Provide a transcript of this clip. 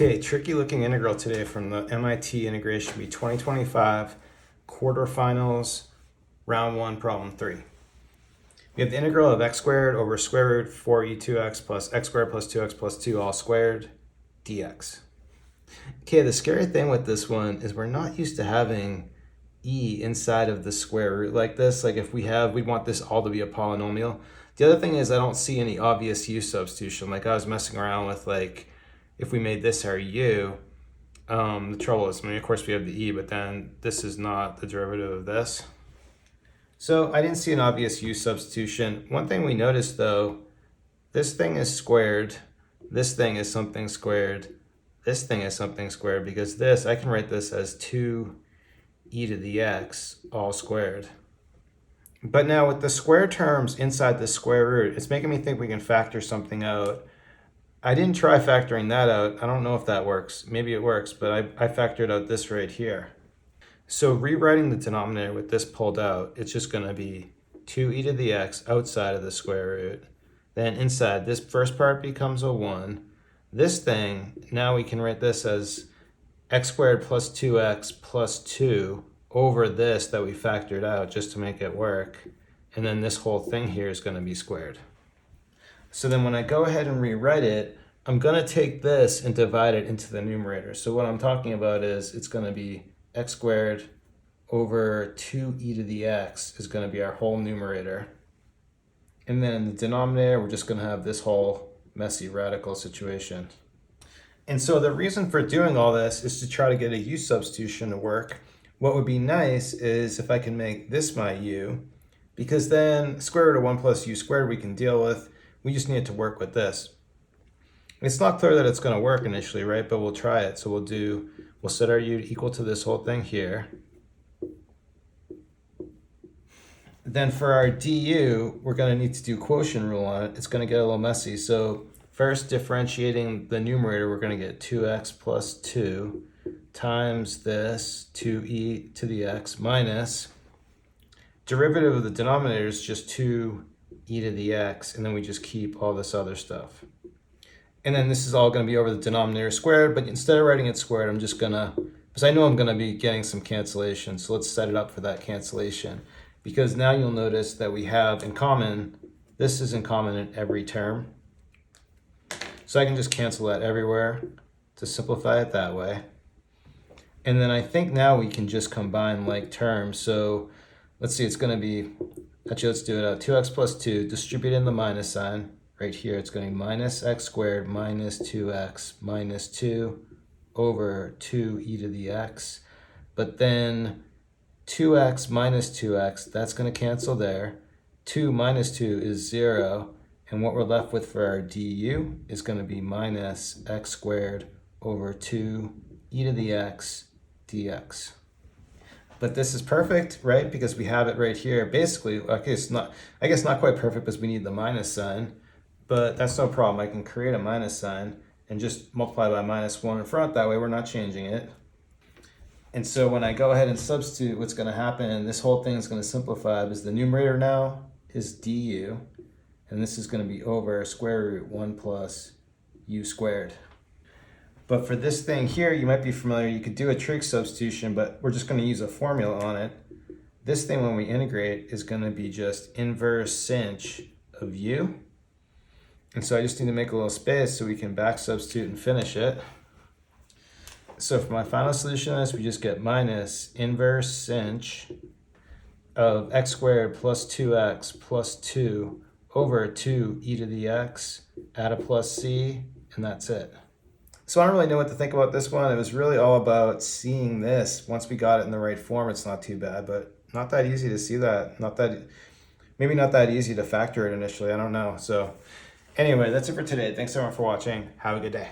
Okay, tricky looking integral today from the MIT Integration Bee 2025 quarterfinals, round 1, problem 3. We have the integral of x squared over square root 4e2x plus x squared plus 2x plus 2 all squared dx. Okay, the scary thing with this one is we're not used to having e inside of the square root like this. Like if we'd want this all to be a polynomial. The other thing is I don't see any obvious u substitution. Like I was messing around with like, if we made this our u, the trouble is, of course we have the e, but then this is not the derivative of this. So I didn't see an obvious u substitution. One thing we noticed though, this thing is squared, this thing is something squared, this thing is something squared, because this, I can write this as 2e to the x all squared. But now with the square terms inside the square root, it's making me think we can factor something out. I didn't try factoring that out. I don't know if that works. Maybe it works, but I factored out this right here. So rewriting the denominator with this pulled out, it's just going to be 2e to the x outside of the square root. Then inside, this first part becomes a 1. This thing, now we can write this as x squared plus 2x plus 2 over this that we factored out just to make it work. And then this whole thing here is going to be squared. So then when I go ahead and rewrite it, I'm going to take this and divide it into the numerator. So what I'm talking about is it's going to be x squared over 2e to the x is going to be our whole numerator. And then in the denominator, we're just going to have this whole messy radical situation. And so the reason for doing all this is to try to get a u substitution to work. What would be nice is if I can make this my u, because then square root of 1 plus u squared we can deal with. We just need to work with this. It's not clear that it's going to work initially, right? But we'll try it. So we'll set our u equal to this whole thing here. Then for our du, we're going to need to do quotient rule on it. It's going to get a little messy. So first, differentiating the numerator, we're going to get 2x plus 2 times this 2e to the x minus derivative of the denominator is just 2e to the x, and then we just keep all this other stuff. And then this is all going to be over the denominator squared, but instead of writing it squared, I'm just going to, because I know I'm going to be getting some cancellation, so let's set it up for that cancellation. Because now you'll notice that we have in common, this is in common in every term. So I can just cancel that everywhere to simplify it that way. And then I think now we can just combine like terms. So let's see, it's going to be, actually let's do it out. 2x plus 2, distribute in the minus sign. Right here, it's going to be minus x squared minus 2x minus 2 over 2e to the x. But then 2x minus 2x, that's going to cancel there. 2 minus 2 is 0. And what we're left with for our du is going to be minus x squared over 2e to the x dx. But this is perfect, right? Because we have it right here. Basically, okay, it's not, I guess not quite perfect because we need the minus sign, but that's no problem. I can create a minus sign and just multiply by minus 1 in front. That way we're not changing it. And so when I go ahead and substitute, what's going to happen, and this whole thing is going to simplify, because the numerator now is du, and this is going to be over square root 1 plus u squared. But for this thing here, you might be familiar, you could do a trig substitution, but we're just going to use a formula on it. This thing, when we integrate, is going to be just inverse sinh of u. And so I just need to make a little space so we can back substitute and finish it. So for my final solution of this, we just get minus inverse sinh of x squared plus 2x plus 2 over 2e to the x, add a plus c, and that's it. So I don't really know what to think about this one. It was really all about seeing this. Once we got it in the right form, it's not too bad, but not that easy to see that. Maybe not that easy to factor it initially. I don't know. So anyway, that's it for today. Thanks everyone for watching. Have a good day.